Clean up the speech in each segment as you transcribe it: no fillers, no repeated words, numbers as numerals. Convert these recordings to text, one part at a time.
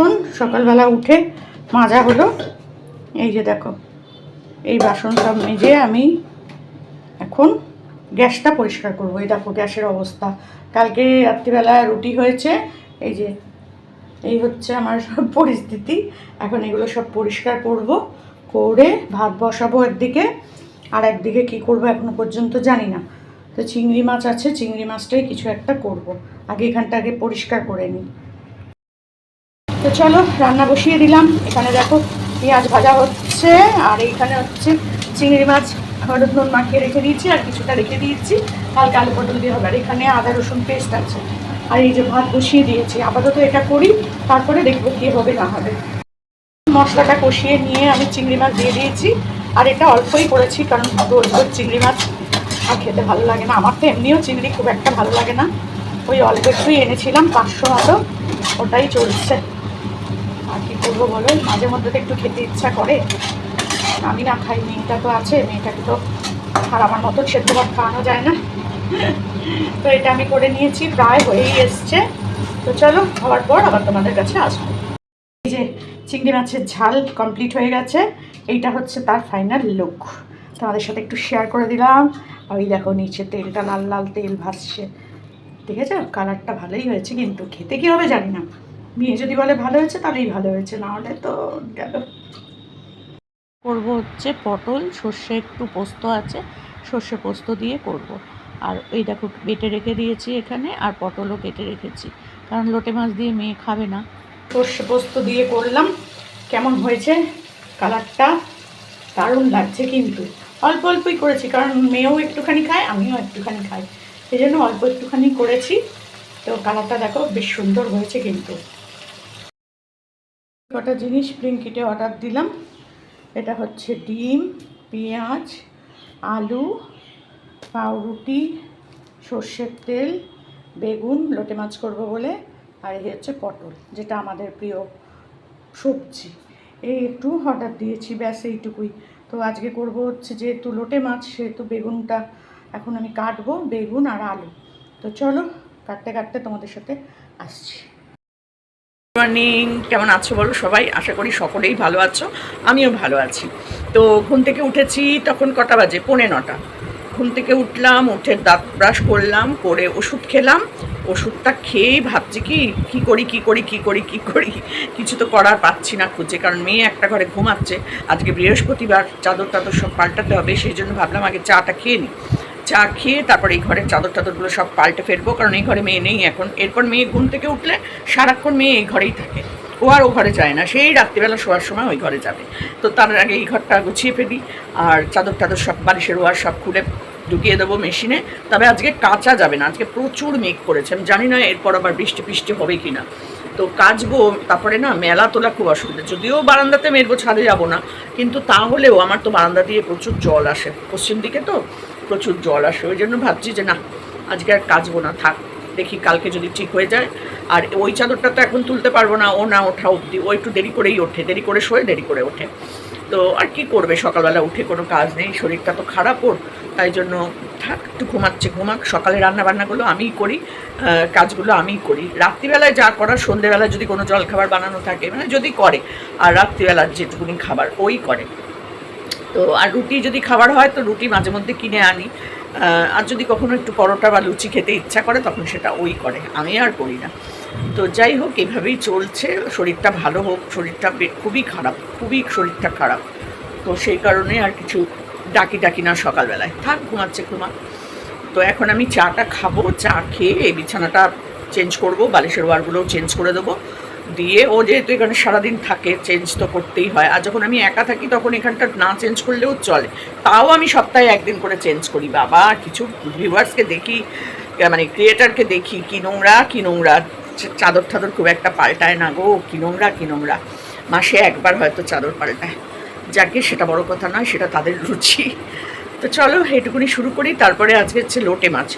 বাসন সকালবেলা উঠে মাজা হলো। এই যে দেখো, এই বাসন সব মেজে আমি এখন গ্যাসটা পরিষ্কার করবো। এই দেখো গ্যাসের অবস্থা। কালকে রাত্রিবেলা রুটি হয়েছে, এই যে এই হচ্ছে আমার সব পরিস্থিতি। এখন এগুলো সব পরিষ্কার করব, করে ভাত বসাবো একদিকে, আর একদিকে কী করবো এখনো পর্যন্ত জানি না। তো চিংড়ি মাছ আছে, চিংড়ি মাছটাই কিছু একটা করব। আগে এখানটাকে পরিষ্কার করে নিই। তো চলো রান্না বসিয়ে দিলাম। এখানে দেখো পেঁয়াজ ভাজা হচ্ছে, আর এইখানে হচ্ছে চিংড়ি মাছ হলুদ নুন মাখিয়ে রেখে দিয়েছি, আর কিছুটা রেখে দিয়েছি কালকে আলু পটল দিয়ে হবে। আর এখানে আদা রসুন পেস্ট আছে, আর এই যে ভাত বসিয়ে দিয়েছি। আপাতত এটা করি, তারপরে দেখবো কী হবে না হবে। মশলাটা কষিয়ে নিয়ে আমি চিংড়ি মাছ দিয়ে দিয়েছি, আর এটা অল্পই করেছি কারণ রোজ রোজ চিংড়ি মাছ আর খেতে ভালো লাগে না। আমার তো এমনিও চিংড়ি খুব একটা ভালো লাগে না, ওই অল্প একটুই এনেছিলাম 500 মতো, ওটাই চলছে। আর কি করবো বলো, মাঝে মধ্যে তো একটু খেতে ইচ্ছা করে। আমি না খাই, মেয়েটা তো আছে, মেয়েটাকে তো আর আমার মতন সেদ্ধ ভাত খাওয়ানো যায় না। তো এটা আমি করে নিয়েছি, প্রায় হয়েই এসছে। তো চলো খাওয়ার পর আবার তোমাদের কাছে আসবো। এই যে চিংড়ি মাছের ঝাল কমপ্লিট হয়ে গেছে, এইটা হচ্ছে তার ফাইনাল লুক। তোমাদের সাথে একটু শেয়ার করে দিলাম। ওই দেখো নিচে তেলটা লাল লাল তেল ভাসছে, ঠিক আছে? কালারটা ভালোই হয়েছে, কিন্তু খেতে কী হবে জানি না। মেয়ে যদি বলে ভালো হয়েছে তাহলেই ভালো হয়েছে, না হলে তো গেল। করব হচ্ছে পটল, সর্ষে একটু পোস্ত আছে, সর্ষে পোস্ত দিয়ে করব। আর এই দেখো বেটে রেখে দিয়েছি এখানে, আর পটলও কেটে রেখেছি, কারণ লোটে মাছ দিয়ে মেয়ে খাবে না। সর্ষে পোস্ত দিয়ে করলাম। কেমন হয়েছে কালারটা? দারুণ লাগছে, কিন্তু অল্প অল্পই করেছি কারণ মেয়েও একটুখানি খায়, আমিও একটুখানি খাই, সেই জন্য অল্প একটুখানি করেছি। তো কালারটা দেখো বেশ সুন্দর হয়েছে। কিন্তু কটা জিনিস ব্লিঙ্কিটে অর্ডার দিলাম। এটা হচ্ছে ডিম, পেঁয়াজ, আলু, পাউরুটি, সর্ষের তেল, বেগুন, লোটে মাছ করবো বলে, আর এই হচ্ছে পটল, যেটা আমাদের প্রিয় সবজি। এই একটু অর্ডার দিয়েছি, ব্যাস এইটুকুই। তো আজকে করব হচ্ছে যেহেতু লোটে মাছ, সেহেতু বেগুনটা এখন আমি কাটবো, বেগুন আর আলু। তো চলো কাটতে কাটতে তোমাদের সাথে আসছি। মর্নিং, কেমন আছো বলো সবাই? আশা করি সকলেই ভালো আছো, আমিও ভালো আছি। তো ঘুম থেকে উঠেছি, তখন কটা বাজে? 9:45। ঘুম থেকে উঠলাম, উঠে দাঁত ব্রাশ করলাম, করে ওষুধ খেলাম। ওষুধটা খেয়েই ভাবছি কি করি কিছু তো করার পাচ্ছি না খুঁজে, কারণ মেয়ে একটা ঘরে ঘুমাচ্ছে। আজকে বৃহস্পতিবার, চাদর টাদর সব পাল্টাতে হবে, সেই জন্য ভাবলাম আগে চাটা খেয়ে নিই। চা খেয়ে তারপর এই ঘরের চাদর টাদরগুলো সব পাল্টে ফেলবো, কারণ এই ঘরে মেয়ে নেই এখন। এরপর মেয়ে ঘুম থেকে উঠলে সারাক্ষণ মেয়ে এই ঘরেই থাকে, ও আর ও ঘরে যায় না, সেই রাত্রিবেলা শোয়ার সময় ওই ঘরে যাবে। তো তার আগে এই ঘরটা গুছিয়ে ফেলি, আর চাদর টাদর সব বালিশের ওয়ার সব খুলে ঢুকিয়ে দেবো মেশিনে। তবে আজকে কাচা যাবে না, আজকে প্রচুর মেঘ করেছে, আমি জানি না এরপর আবার বৃষ্টি হবে কি না। তো কাচবো, তারপরে না মেলা তোলা খুব অসুবিধা। যদিও বারান্দাতে মেলবো, ছাদে যাবো না, কিন্তু তাহলেও আমার তো বারান্দা দিয়ে প্রচুর জল আসে, পশ্চিম দিকে তো প্রচুর জল আসে। ওই জন্য ভাবছি যে না, আজকে আর কাচবো না, থাক, দেখি কালকে যদি ঠিক হয়ে যায়। আর ওই চাদরটা তো এখন তুলতে পারবো না, ও না ওঠা অবধি। ও একটু দেরি করেই ওঠে, দেরি করে শোয়, দেরি করে ওঠে। তো আর কি করবে, সকালবেলা উঠে কোনো কাজ নেই, শরীরটা তো খারাপ ওর, তাই জন্য থাক, একটু ঘুমাক। সকালে রান্নাবান্নাগুলো আমিই করি, কাজগুলো আমিই করি। রাত্রিবেলায় যা করার, সন্ধ্যেবেলায় যদি কোনো জলখাবার বানানো থাকে, মানে যদি করে, আর রাত্রিবেলার যেটুকুনি খাবার ওই করে। তো আর রুটি যদি খাবার হয় তো রুটি মাঝে মধ্যে কিনে আনি, আর যদি কখনো একটু পরোটা বা লুচি খেতে ইচ্ছা করে তখন সেটা ওই করে, আমি আর করি না। তো যাই হোক, এভাবেই চলছে। শরীরটা ভালো হোক, শরীরটা খুবই শরীরটা খারাপ। তো সেই কারণে আর কিছু ডাকি না সকালবেলায়, থাক ঘুমাক। তো এখন আমি চাটা খাবো, চা খেয়ে এই বিছানাটা চেঞ্জ করব, বালিশের ওয়ারগুলোও চেঞ্জ করে দেবো। দিয়ে ও যেহেতু এখানে সারাদিন থাকে, চেঞ্জ তো করতেই হয়। আর যখন আমি একা থাকি তখন এখানটা না চেঞ্জ করলেও চলে, তাও আমি সপ্তাহে একদিন করে চেঞ্জ করি। বাবা, কিছু ভিউয়ার্সকে দেখি, মানে ক্রিয়েটারকে দেখি, কি নোংরা চাদর টাদর খুব একটা পাল্টায় না গো, কি নোংরা। মাসে একবার হয়তো চাদর পাল্টায়, যাকে সেটা বড় কথা নয়, সেটা তাদের রুচি। তো চলো এইটুকুনি শুরু করি। তারপরে আজকে হচ্ছে লোটে মাছ।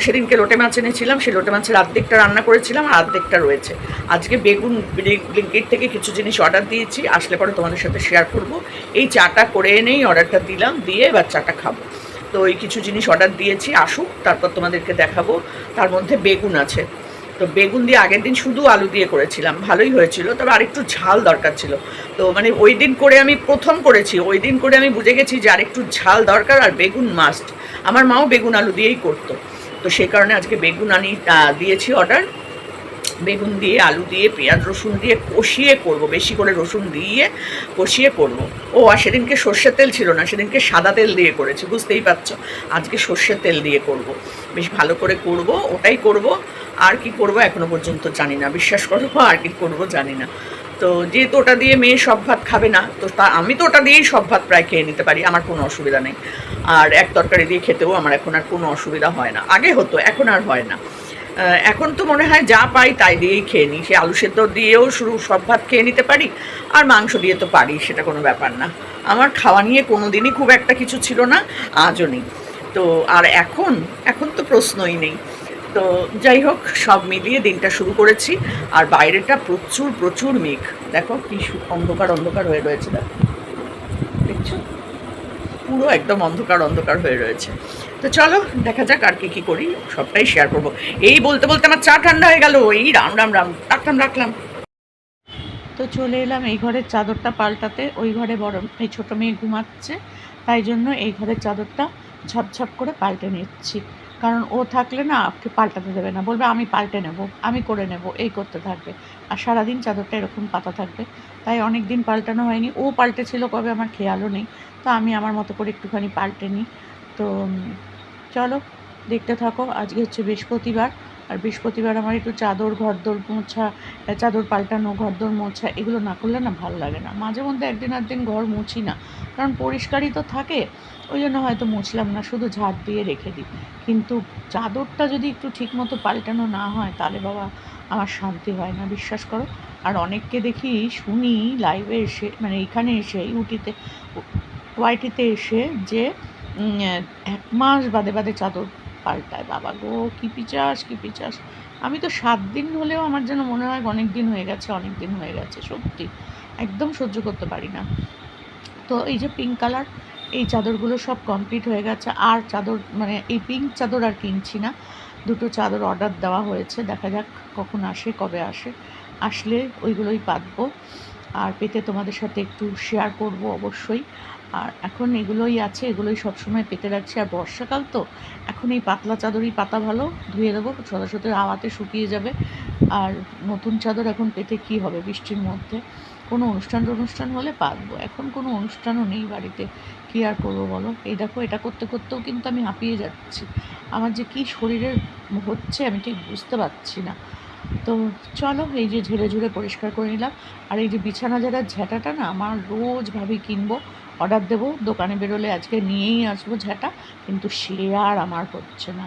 সেদিনকে লোটে মাছ এনেছিলাম, সেই লোটে মাছের অর্ধেকটা রান্না করেছিলাম, আর অর্ধেকটা রয়েছে। আজকে বেগুন, ব্লিঙ্কিট থেকে কিছু জিনিস অর্ডার দিয়েছি, আসলে পরে তোমাদের সাথে শেয়ার করব। এই চাটা করে এনেই অর্ডারটা দিলাম, দিয়ে এবার চাটা খাবো। তো এই কিছু জিনিস অর্ডার দিয়েছি, আসুক তারপর তোমাদেরকে দেখাবো। তার মধ্যে বেগুন আছে, তো বেগুন দিয়ে আগের দিন শুধু আলু দিয়ে করেছিলাম, ভালোই হয়েছিল, তবে আরেকটু ঝাল দরকার ছিল। তো মানে ওই দিন করে আমি প্রথম করেছি, ওই দিন করে আমি বুঝে গেছি যে আরেকটু ঝাল দরকার, আর বেগুন মাস্ট। আমার মাও বেগুন আলু দিয়েই করতো, তো সেই কারণে আজকে বেগুন দিয়েছি অর্ডার। বেগুন দিয়ে আলু দিয়ে পেঁয়াজ রসুন দিয়ে কষিয়ে করব, বেশি করে রসুন দিয়ে কষিয়ে করব। ও আর সেদিনকে সর্ষের তেল ছিল না, সেদিনকে সাদা তেল দিয়ে করেছি, বুঝতেই পারছো। আজকে সর্ষের তেল দিয়ে করব, বেশ ভালো করে করব, ওটাই করব। আর কি করব এখনো পর্যন্ত জানি না, বিশ্বাস করো, আর কি করব জানি না। তো যেহেতু ওটা দিয়ে মেয়ে সব ভাত খাবে না, তো আমি তো ওটা দিয়েই সব ভাত প্রায় খেয়ে নিতে পারি, আমার কোনো অসুবিধা নেই। আর এক তরকারি দিয়ে খেতেও আমার এখন আর কোনো অসুবিধা হয় না, আগে হতো, এখন আর হয় না। এখন তো মনে হয় যা পাই তাই দিয়েই খেয়ে নিই, সে আলু সেদ্ধ দিয়েও শুরু সব ভাত খেয়ে নিতে পারি, আর মাংস দিয়ে তো পারি, সেটা কোনো ব্যাপার না। আমার খাওয়া নিয়ে কোনো দিনই খুব একটা কিছু ছিল না, আজও নেই। তো আর এখন এখন তো প্রশ্নই নেই। তো যাই হোক, সব মিলিয়ে দিনটা শুরু করেছি। আর বাইরেটা প্রচুর প্রচুর মেঘ, দেখো কি অন্ধকার অন্ধকার হয়ে রয়েছে, দেখো, দেখছো, পুরো একদম অন্ধকার অন্ধকার হয়ে রয়েছে। তো চলো দেখা যাক আর কি করি, সবটাই শেয়ার করবো। এই বলতে বলতে আমার চা ঠান্ডা হয়ে গেল, এই রাম রাম রাম, রাখলাম। তো চলে এলাম এই ঘরের চাদরটা পাল্টাতে, ওই ঘরে বড় এই ছোটো মেয়ে ঘুমাচ্ছে, তাই জন্য এই ঘরের চাদরটা ঝপঝপ করে পাল্টে নিচ্ছি। কারণ ও থাকলে না ওকে পাল্টাতে দেবে না, বলবে আমি পাল্টে নেব, আমি করে নেব, এই করতে থাকবে, আর সারাদিন চাদরটা এরকম পাতা থাকবে। তাই অনেক দিন পাল্টানো হয়নি, ও পাল্টেছিল কবে আমার খেয়ালও নেই। তো আমি আমার মতো করে একটুখানি পাল্টে নিই। তো চলো দেখতে থাকো। আজকে হচ্ছে বৃহস্পতিবার, আর বৃহস্পতিবার আমার একটু চাদর ঘরদোর মোছা, চাদর পাল্টানো, ঘরদোর মোছা, এগুলো না করলে না ভালো লাগে না। মাঝে মধ্যে একদিন একদিন ঘর মুছি না, কারণ পরিষ্কারই তো থাকে, ওই জন্য হয়তো মুছলাম না, শুধু ঝাড় দিয়ে রেখে দিই। কিন্তু চাদরটা যদি একটু ঠিক মতো পাল্টানো না হয় তাহলে বাবা আমার শান্তি হয় না, বিশ্বাস করো। আর অনেককে দেখি, শুনি লাইভে এসে, মানে এইখানে এসে ইউটিতে ওয়াইটিতে এসে, যে 1 মাস বাদে বাদে চাদর পাল্টায়। বাবা গো, কী পিচাস কী পিচাস! আমি তো 7 দিন হলেও আমার যেন মনে হয় অনেক দিন হয়ে গেছে, অনেক দিন হয়ে গেছে, সত্যি একদম সহ্য করতে পারি না। তো এই যে পিঙ্ক কালার এই চাদরগুলো সব কমপ্লিট হয়ে গেছে, আর চাদর মানে এই পিঙ্ক চাদর আর কিনছি না। 2টো চাদর অর্ডার দেওয়া হয়েছে, দেখা যাক কখন আসে, কবে আসে, আসলে ওইগুলোই পাতবো, আর পেতে তোমাদের সাথে একটু শেয়ার করব অবশ্যই। আর এখন এগুলোই আছে, এগুলোই সবসময় পেতে রাখছি। আর বর্ষাকাল তো, এখন এই পাতলা চাদরই পাতা ভালো, ধুয়ে দেবো, সোজাসুতি হাওয়াতে শুকিয়ে যাবে। আর নতুন চাদর এখন পেতে কী হবে বৃষ্টির মধ্যে, কোনো অনুষ্ঠান হলে পাতবো, এখন কোনো অনুষ্ঠানও নেই বাড়িতে, কী আর করবো বলো। এই দেখো, এটা করতে করতেও কিন্তু আমি হাঁপিয়ে যাচ্ছি, আমার যে কী শরীরের হচ্ছে আমি ঠিক বুঝতে পারছি না। তো চলো এই যে ঝেড়ে ঝুড়ে পরিষ্কার করে নিলাম। আর এই যে বিছানা ঝাড়ার ঝ্যাঁটাটা না আমার রোজ ভাবি কিনবো, অর্ডার দেবো, দোকানে বেরোলে আজকে নিয়েই আসবো ঝ্যাঁটা, কিন্তু সে আর আমার হচ্ছে না।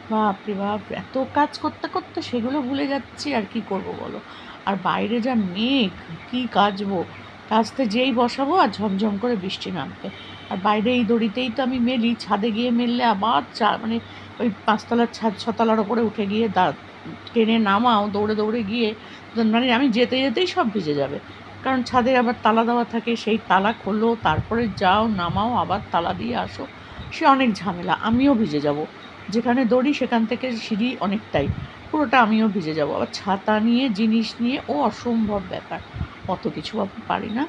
বাপরে বাপ, এত কাজ করতে করতে সেগুলো ভুলে যাচ্ছি, আর কি করব বলো। আর বাইরে যা মেঘ, কী কাচবো, কাচতে যেই বসাবো আর ঝমঝম করে বৃষ্টি নামবে। আর বাইরে এই দড়িতেই তো আমি মেলি, ছাদে গিয়ে মেললে আবার মানে ওই 5তলার ছাদ 6তলার ওপরে উঠে গিয়ে টেনে নামাও, দৌড়ে দৌড়ে গিয়ে, মানে আমি যেতে যেতেই সব ভিজে যাবে। কারণ ছাদে আবার তালা দেওয়া থাকে, সেই তালা খোলো, তারপরে যাও নামাও, আবার তালা দিয়ে আসো, সে অনেক ঝামেলা, আমিও ভিজে যাব। যেখানে দড়ি সেখান থেকে সিঁড়ি অনেকটাই, পুরোটা আমিও ভিজে যাব। আবার ছাতা নিয়ে, জিনিস নিয়ে, ও অসম্ভব ব্যাপার, অত কিছু পারি না।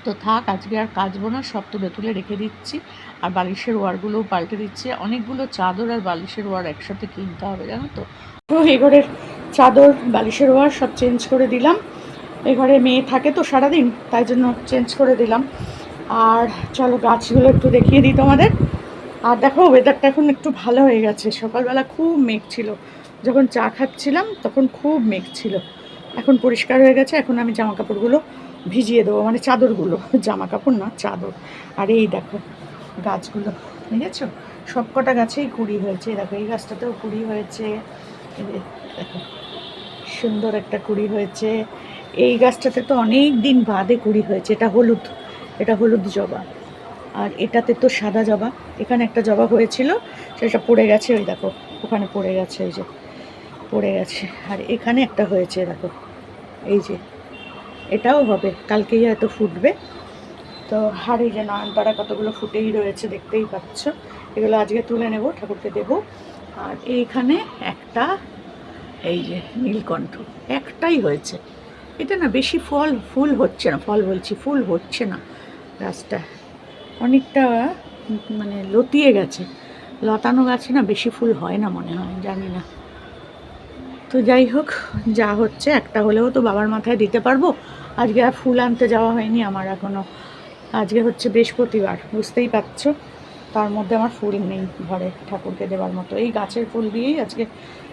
তো থাক, আজকে আর কাচবো না, সব তুলে তুলে রেখে দিচ্ছি। আর বালিশের ওয়ারগুলোও পাল্টে দিচ্ছি, অনেকগুলো চাদর আর বালিশের ওয়ার একসাথে কিনতে হবে, জানো তো। তো এই ঘরের চাদর বালিশের ওয়ার সব চেঞ্জ করে দিলাম, এই ঘরে মেয়ে থাকে তো সারাদিন, তাই জন্য চেঞ্জ করে দিলাম। আর চলো গাছগুলো একটু দেখিয়ে দিই তোমাদের। আর দেখো ওয়েদারটা এখন একটু ভালো হয়ে গেছে, সকালবেলা খুব মেঘ ছিল, যখন চা খাচ্ছিলাম তখন খুব মেঘ ছিল, এখন পরিষ্কার হয়ে গেছে। এখন আমি জামা কাপড়গুলো ভিজিয়ে দেবো, মানে চাদরগুলো, জামা কাপড় না চাদর। আর এই দেখো গাছগুলো, বুঝেছো, সব কটা গাছেই কুড়ি হয়েছে, দেখো এই গাছটাতেও কুড়ি হয়েছে, দেখো সুন্দর একটা কুড়ি হয়েছে। এই গাছটাতে তো অনেক দিন বাদে কুড়ি হয়েছে, এটা হলুদ জবা। আর এটাতে তো সাদা জবা, এখানে একটা জবা হয়েছিল, সেটা পড়ে গেছে, ওই দেখো ওখানে পড়ে গেছে, এই যে পড়ে গেছে। আর এখানে একটা হয়েছে, দেখো এই যে, এটাও হবে, কালকেই হয়তো ফুটবে। তো আর এই যে নয়নতারা কতগুলো ফুটেই রয়েছে, দেখতেই পাচ্ছ, এগুলো আজকে তুলে নেব, ঠাকুরকে দেবো। আর এইখানে একটা, এই যে নীলকণ্ঠ একটাই হয়েছে, এটা না বেশি ফুল হচ্ছে না, ফুল হচ্ছে না গাছটা, অনেকটা মানে লতিয়ে গেছে, লতানো গাছে না বেশি ফুল হয় না মনে হয়, জানি না। তো যাই হোক, যা হচ্ছে একটা হলেও তো বাবার মাথায় দিতে পারবো। আজকে আর ফুল আনতে যাওয়া হয়নি আমার এখনও, আজকে হচ্ছে বৃহস্পতিবার, বুঝতেই পারছো, তার মধ্যে আমার ফুল নেই ঘরে ঠাকুরকে দেওয়ার মতো। এই গাছের ফুল দিয়েই আজকে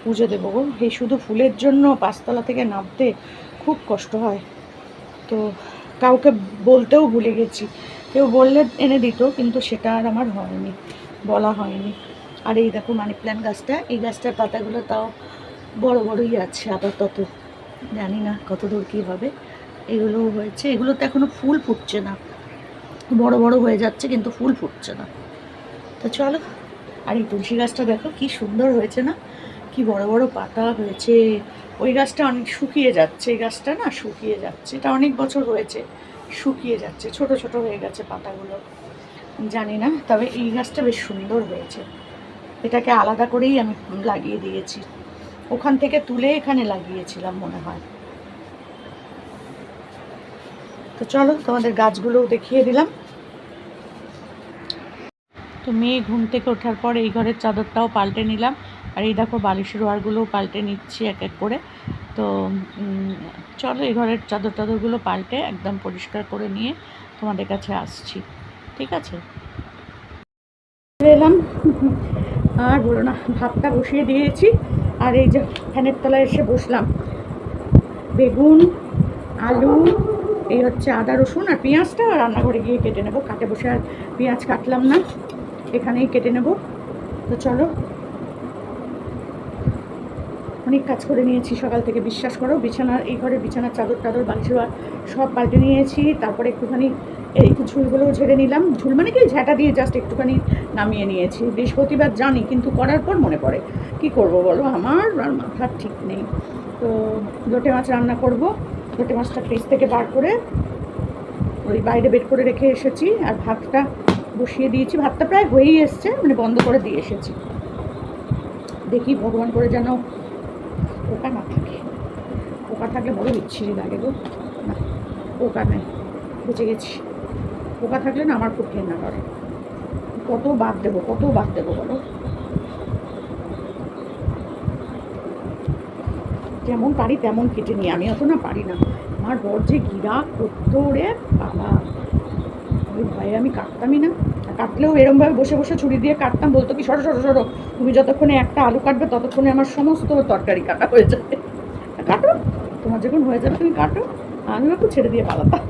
পুজো দেবো গো। এই শুধু ফুলের জন্য পাঁচতলা থেকে নামতে খুব কষ্ট হয়, তো কাউকে বলতেও ভুলে গেছি, কেউ বললে এনে দিত, কিন্তু সেটা আর আমার হয়নি, বলা হয়নি। আর এই দেখো মানি প্ল্যান্ট গাছটা, এই গাছটার পাতাগুলো তাও বড় বড়ই আছে আপাতত, জানি না কত দূর কী হবে। এগুলোও হয়েছে, এগুলোতে এখনও ফুল ফুটছে না, বড় বড় হয়ে যাচ্ছে কিন্তু ফুল ফুটছে না। তো চলো, আর এই তুলসী গাছটা দেখো কি সুন্দর হয়েছে না, কি বড় বড় পাতা হয়েছে। ওই গাছটা অনেক শুকিয়ে যাচ্ছে, এই গাছটা না শুকিয়ে যাচ্ছে, এটা অনেক বছর হয়েছে, শুকিয়ে যাচ্ছে, ছোট ছোট হয়ে গেছে পাতাগুলো, জানি না। তবে এই গাছটা বেশ সুন্দর হয়েছে, এটাকে আলাদা করেই আমি লাগিয়ে দিয়েছি, ওখান থেকে তুলে এখানে লাগিয়েছিলাম মনে হয়। তো চলো তোমাদের গাছগুলোও দেখিয়ে দিলাম। তো মেয়ে ঘুম থেকে ওঠার পর এই ঘরের চাদরটাও পাল্টে নিলাম, আর এই দেখো বালিশের ওয়ারগুলোও পাল্টে নিচ্ছি এক এক করে। তো চলো এই ঘরের চাদরগুলো পাল্টে একদম পরিষ্কার করে নিয়ে তোমাদের কাছে আসছি, ঠিক আছে? এলাম, আর বলো না, ভাতটা বসিয়ে দিয়েছি, আর এই যে ফ্যানের তলায় এসে বসলাম। বেগুন, আলু, এই হচ্ছে আদা রসুন আর পেঁয়াজটা রান্নাঘরে গিয়ে কেটে নেবো, কাটে বসে আর পেঁয়াজ কাটলাম না, এখানেই কেটে নেব। তো চলো, অনেক কাজ করে নিয়েছি সকাল থেকে, বিশ্বাস করো। বিছানার এই ঘরে বিছানার চাদর বালিশের সব পাল্টে নিয়েছি, তারপরে একটুখানি এই ঝুলগুলোও ঝেড়ে নিলাম, ঝুল মানে কি ঝাঁটা দিয়ে জাস্ট একটুখানি নামিয়ে নিয়েছি। বৃহস্পতিবার জানি, কিন্তু করার পর মনে পড়ে, কি করব বলো, আমার আর মাথার ঠিক নেই। তো লোটে মাছ রান্না করব, লোটে মাছটা ফ্রিজ থেকে বার করে ওই বাইরে বের করে রেখে এসেছি, আর ভাতটা বসিয়ে দিয়েছি, ভাতটা প্রায় হয়েই এসছে, মানে বন্ধ করে দিয়ে এসেছি। দেখি ভগবান করে যেন পোকা না থাকে, পোকা থাকলে বড় বিচ্ছিরি লাগে গো। না, পোকা নেই, বেঁচে গেছি। পোকা থাকলে না আমার খুব ঘেন্না করে, কত বাদ দেবো বলো। যেমন পারি তেমন কেটে নিই, আমি অত না পারি না। আমার বর যে গিরা করতো রে বাবা, ওই ভয়ে আমি কাটতামই না, কাটলেও এরমভাবে বসে বসে ছুরি দিয়ে কাটতাম, বলতো কি সরো সরো সরো, তুমি যতক্ষণে একটা আলু কাটবে ততক্ষণে আমার সমস্ত তরকারি কাটা হয়ে যাবে, কাটো, তোমার যখন হয়ে যাবে তুমি কাটো, আমিও একটু ছেড়ে দিয়ে পালাতাম।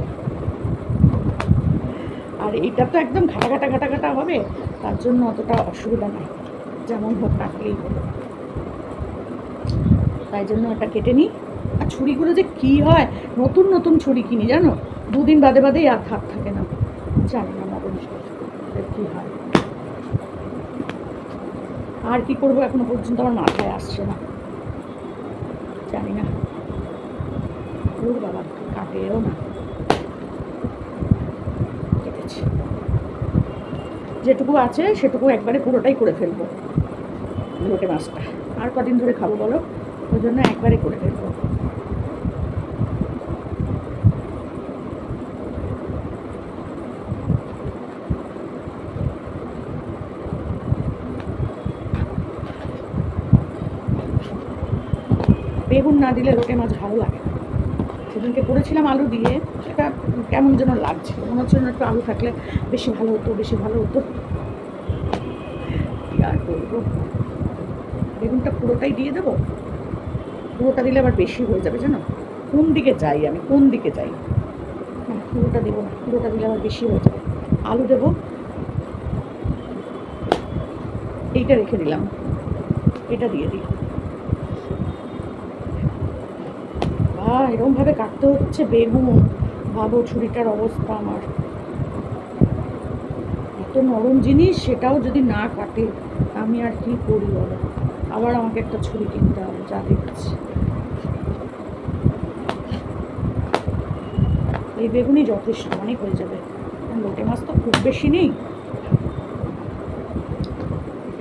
আর এইটা তো একদম ঘাটা ঘাটা হবে, তার জন্য অতটা অসুবিধা নাই, যেমন হোক কাটলেই হলো। তাই জন্য এটা কেটে নিই। আর ছুরিগুলো যে কী হয়, নতুন নতুন ছুরি কিনি জানো, দুদিন বাদে বাদেই আর ধার থাকে না, জানি না মরণ কী হয়। আর কি করবো এখনো পর্যন্ত আমার মাথায় আসছে না, জানি না। ওর বাবা কাটেও না, কেটেছে যেটুকু আছে সেটুকু একবারে পুরোটাই করে ফেলবো লোটে মাছটা, আর কদিন ধরে খাবো বলো, ওই জন্য একবারে করে ফেলবো। বেগুন না দিলে লোটে মাছ ভালো লাগে না, সেদিনকে করেছিলাম আলু দিয়ে, এটা কেমন যেন লাগছিল, মনে হচ্ছে একটু আলু থাকলে বেশি ভালো হতো। কি আর করবো, বেগুনটা পুরোটাই দিয়ে দেবো, পুরোটা দিলে আবার বেশি হয়ে যাবে জানো, কোন দিকে যাই হ্যাঁ, পুরোটা দেবো না, পুরোটা দিলে আবার বেশি হয়ে যাবে। আলু দেবো, এইটা রেখে দিলাম, এটা দিয়ে দিই। এরকমভাবে কাটতে হচ্ছে বেগুন, ভাবো ছুরিটার অবস্থা আমার, এত নরম জিনিস সেটাও যদি না কাটে আমি আর কি করি বলো, আবার আমাকে একটা ছুরি কিনতে হবে, যা দেখছি। এই বেগুনই যথেষ্ট, অনেক হয়ে যাবে, লোটে মাছ তো খুব বেশি নেই,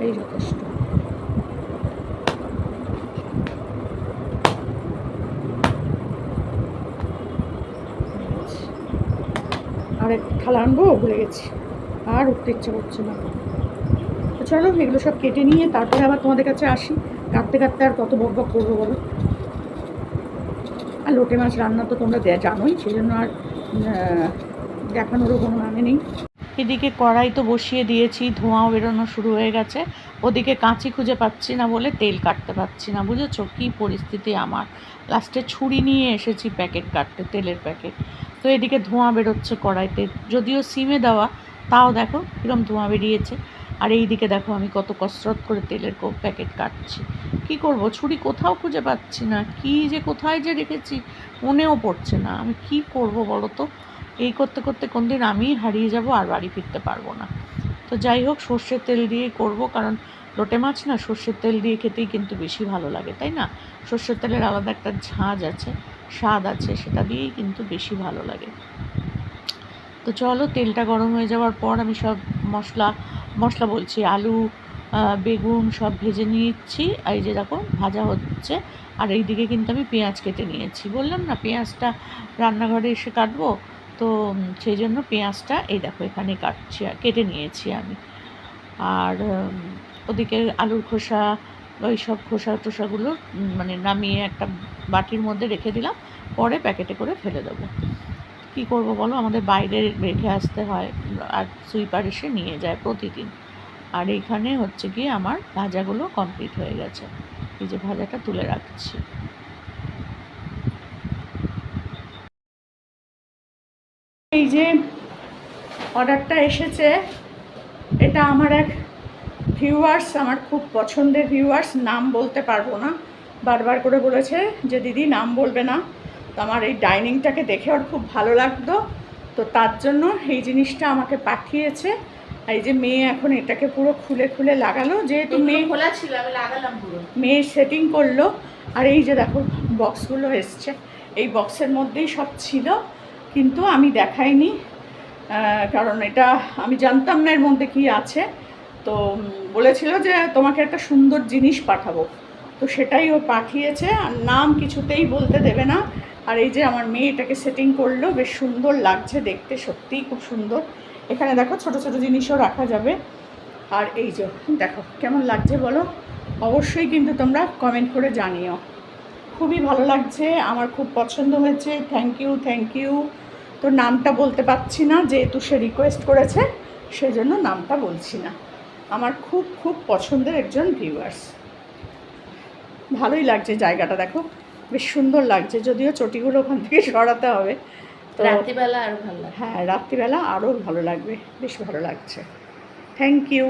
এই যথেষ্ট। আর এক থালা আনবো, ভুলে গেছি, আর উঠতে ইচ্ছে করছে না। তো চলো এগুলো সব কেটে নিয়ে তারপরে আবার তোমাদের কাছে আসি। কাটতে কাটতে আর কত বক বক করবো বলো। আর লোটে মাছ রান্না তো তোমরা জানোই, সেই জন্য আর দেখানোরও কোনো মানে নেই। এদিকে কড়াই তো বসিয়ে দিয়েছি, ধোঁয়াও বেরোনো শুরু হয়ে গেছে। ওদিকে কাঁচি খুঁজে পাচ্ছি না বলে তেল কাটতে পারছি না, বুঝেছো কী পরিস্থিতি আমার। লাস্টে ছুরি নিয়ে এসেছি প্যাকেট কাটতে, তেলের প্যাকেট। তো এদিকে ধোঁয়া বেরোচ্ছে কড়াইতে, যদিও সিমে দেওয়া, তাও দেখো কীরকম ধোঁয়া বেরিয়েছে। আর এই দিকে দেখো আমি কত কসরত করে তেলের প্যাকেট কাটছি। কি করব, ছুরি কোথাও খুঁজে পাচ্ছি না, কি যে কোথায় যে রেখেছি মনেও পড়ছে না। আমি কি করব বলো তো, এই করতে করতে কোনদিন আমি হারিয়ে যাব আর বাড়ি ফিরতে পারবো না। তো যাই হোক, সর্ষের তেল দিয়েই করব, কারণ লোটে মাছ না সর্ষের তেল দিয়ে খেতেই কিন্তু বেশি ভালো লাগে, তাই না? সর্ষের তেলের আলাদা একটা ঝাঁজ আছে, স্বাদ আছে, সেটা দিয়েই কিন্তু বেশি ভালো লাগে। তো চলো, তেলটা গরম হয়ে যাওয়ার পর আমি সব মশলা বলছি, আলু বেগুন সব ভেজে নিচ্ছি। এই যে দেখো ভাজা হচ্ছে। আর এই দিকে কিন্তু আমি পেঁয়াজ কেটে নিয়েছি, বললাম না পেঁয়াজটা রান্নাঘরে এসে কাটবো, তো সেই জন্য পেঁয়াজটা এই দেখো এখানে কেটে নিয়েছি আমি। আর ওদিকে আলুর খোসা, ওই সব খোসা টোসাগুলো মানে নামিয়ে একটা বাটির মধ্যে রেখে দিলাম, পরে প্যাকেটে করে ফেলে দেবো। কী করবো বলো, আমাদের বাইরে রেখে আসতে হয়, আর সুইপার এসে নিয়ে যায় প্রতিদিন। আর এইখানে হচ্ছে গিয়ে আমার ভাজাগুলো কমপ্লিট হয়ে গেছে, এই যে ভাজাটা তুলে রাখছি। এই যে অর্ডারটা এসেছে, এটা আমার এক ভিউয়ার্স, আমার খুব পছন্দের ভিউয়ার্স, নাম বলতে পারবো না, বারবার করে বলেছে যে দিদি নাম বলবে না। তো আমার এই ডাইনিংটাকে দেখে ওর খুব ভালো লাগতো, তো তার জন্য এই জিনিসটা আমাকে পাঠিয়েছে। এই যে মেয়ে এখন এটাকে পুরো খুলে খুলে লাগালো, যেহেতু মেয়ে খোলা ছিল আমি লাগালাম পুরো, মেয়ে সেটিং করলো। আর এই যে দেখো বক্সগুলো এসছে, এই বক্সের মধ্যেই সব ছিল, কিন্তু আমি দেখাইনি, কারণ এটা আমি জানতাম না এর মধ্যে কী আছে। তো বলেছিল যে তোমাকে একটা সুন্দর জিনিস পাঠাবো, তো সেটাই ও পাঠিয়েছে। আর নাম কিছুতেই বলতে দেবে না। আর এই যে আমার মেয়ে এটাকে সেটিং করলো, বেশ সুন্দর লাগছে দেখতে, সত্যিই খুব সুন্দর। এখানে দেখো ছোট ছোট জিনিসও রাখা যাবে। আর এই যে দেখো কেমন লাগছে বলো, অবশ্যই কিন্তু তোমরা কমেন্ট করে জানিও। খুবই ভালো লাগছে, আমার খুব পছন্দ হয়েছে। Thank you. তো নামটা বলতে পারছি না, যেহেতু সে রিকোয়েস্ট করেছে সেই জন্য নামটা বলছি না। আমার খুব খুব পছন্দের একজন ভিউয়ার্স। ভালোই লাগছে জায়গাটা, দেখো বেশ সুন্দর লাগছে, যদিও চটিগুলো ওখান থেকে সরাতে হবে। তো রাত্রিবেলা আরো ভালো লাগে। হ্যাঁ, রাত্রিবেলা আরও ভালো লাগবে, বেশ ভালো লাগছে। Thank you.